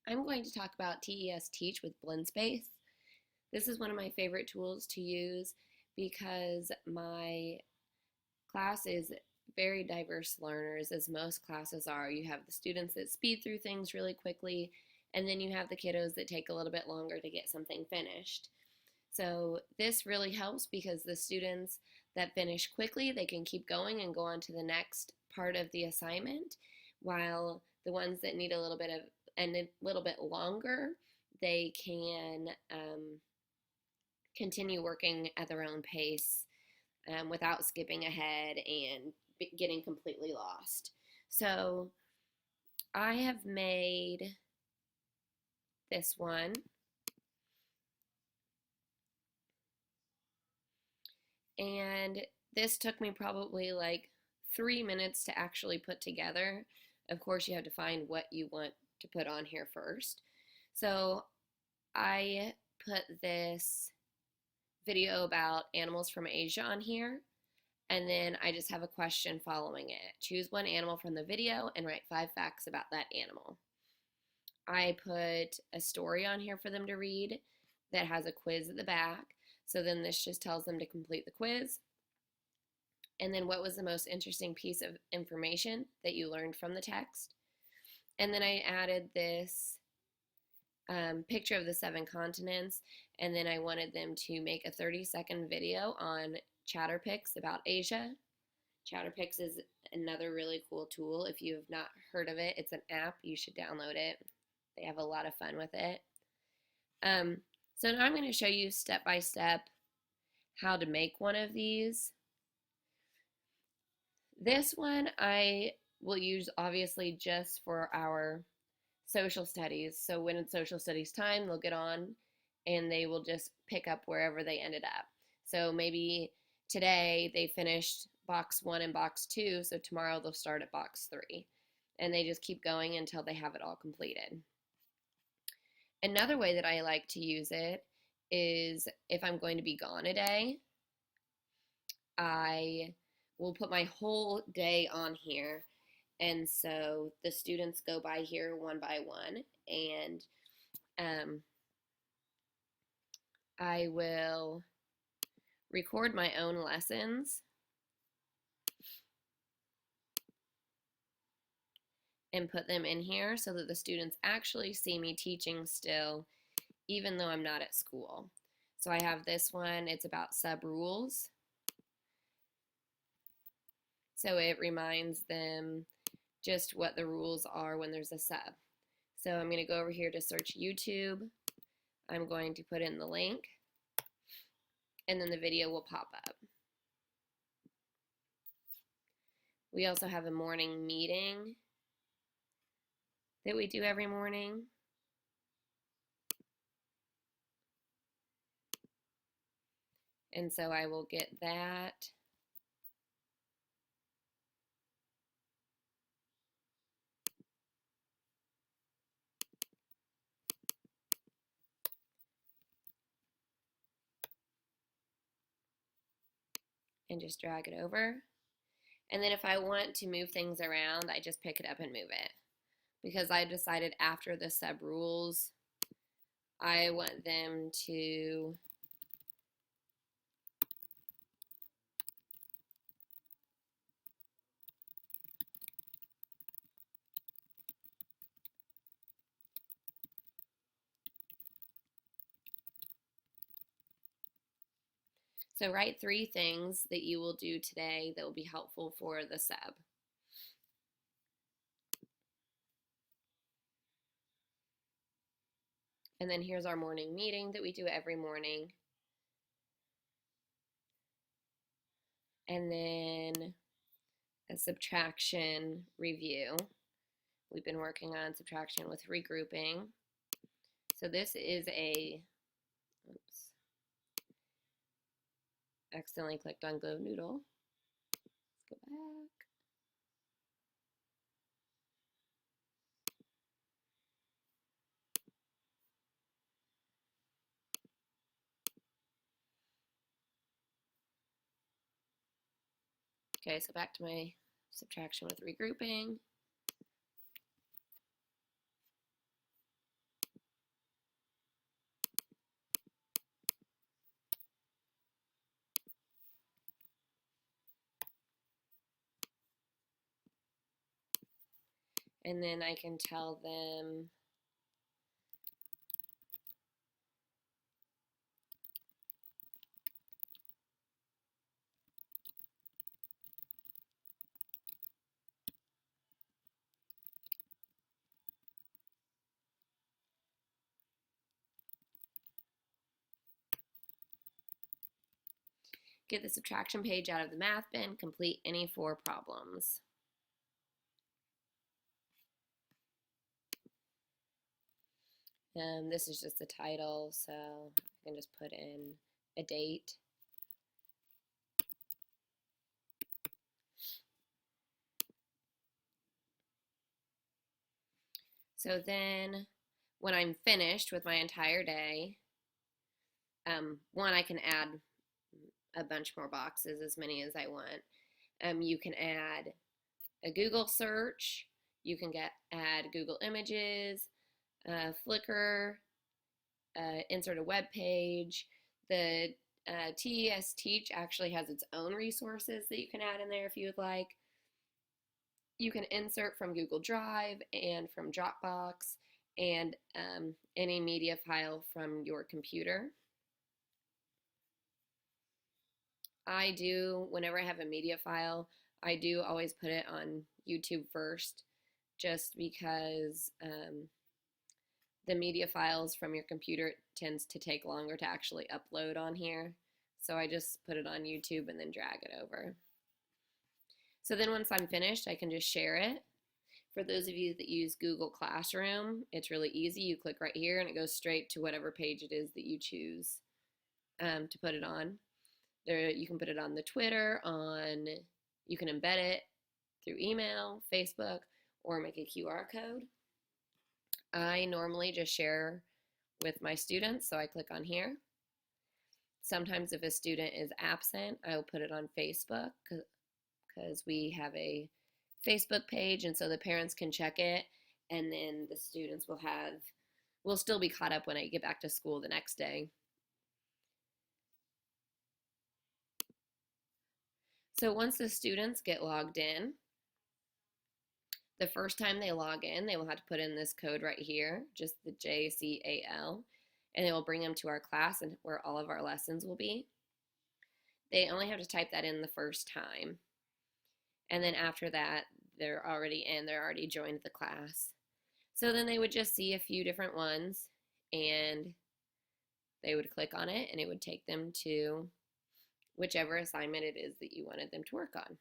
I'm going to talk about TES Teach with Blendspace. This is one of my favorite tools to use because my class is very diverse learners, as most classes are. You have the students that speed through things really quickly, and then you have the kiddos that take a little bit longer to get something finished. So this really helps because the students that finish quickly, they can keep going and go on to the next part of the assignment, while the ones that need a little bit of and a little bit longer, they can continue working at their own pace without skipping ahead and getting completely lost. So I have made this one, and this took me probably like 3 minutes to actually put together. Of course, you have to find what you want to put on here first. So I put this video about animals from Asia on here, and then I just have a question following it. Choose one animal from the video and write 5 facts about that animal. I put a story on here for them to read that has a quiz at the back. So then this just tells them to complete the quiz. And then what was the most interesting piece of information that you learned from the text? And then I added this picture of the 7 continents, and then I wanted them to make a 30-second video on Chatterpix about Asia. Chatterpix is another really cool tool. If you have not heard of it, it's an app. You should download it. They have a lot of fun with it. So now I'm going to show you step by step how to make one of these. This one I will use obviously just for our social studies. So when it's social studies time, they'll get on and they will just pick up wherever they ended up. So maybe today they finished box 1 and box 2, so tomorrow they'll start at box 3. And they just keep going until they have it all completed. Another way that I like to use it is if I'm going to be gone a day, I will put my whole day on here. And so the students go by here one by one, and I will record my own lessons and put them in here so that the students actually see me teaching still, even though I'm not at school. So I have this one, it's about sub rules. So it reminds them just what the rules are when there's a sub. So I'm going to go over here to search YouTube. I'm going to put in the link, and then the video will pop up. We also have a morning meeting that we do every morning. And so I will get that. And just drag it over. And then if I want to move things around, I just pick it up and move it. Because I decided after the sub rules, I want them to write 3 things that you will do today that will be helpful for the sub. And then here's our morning meeting that we do every morning. And then a subtraction review. We've been working on subtraction with regrouping. So this is oops, accidentally clicked on Glow Noodle. Let's go back. Okay, so back to my subtraction with regrouping. And then I can tell them get the subtraction page out of the math bin, complete any 4 problems. This is just the title, so I can just put in a date. So then when I'm finished with my entire day, one, I can add a bunch more boxes, as many as I want. You can add a Google search, you can add Google Images, Flickr, insert a web page. The TES Teach actually has its own resources that you can add in there if you would like. You can insert from Google Drive and from Dropbox and any media file from your computer. I do, whenever I have a media file, I do always put it on YouTube first, just because the media files from your computer tends to take longer to actually upload on here. So I just put it on YouTube and then drag it over. So then once I'm finished, I can just share it. For those of you that use Google Classroom, it's really easy. You click right here and it goes straight to whatever page it is that you choose to put it on. There, you can put it on the Twitter, you can embed it through email, Facebook, or make a QR code. I normally just share with my students, so I click on here. Sometimes if a student is absent, I will put it on Facebook because we have a Facebook page, and so the parents can check it, and then the students will still be caught up when I get back to school the next day. So once the students get logged in, the first time they log in, they will have to put in this code right here, just the JCAL, and it will bring them to our class and where all of our lessons will be. They only have to type that in the first time. And then after that, they're already in, they're already joined the class. So then they would just see a few different ones, and they would click on it, and it would take them to whichever assignment it is that you wanted them to work on.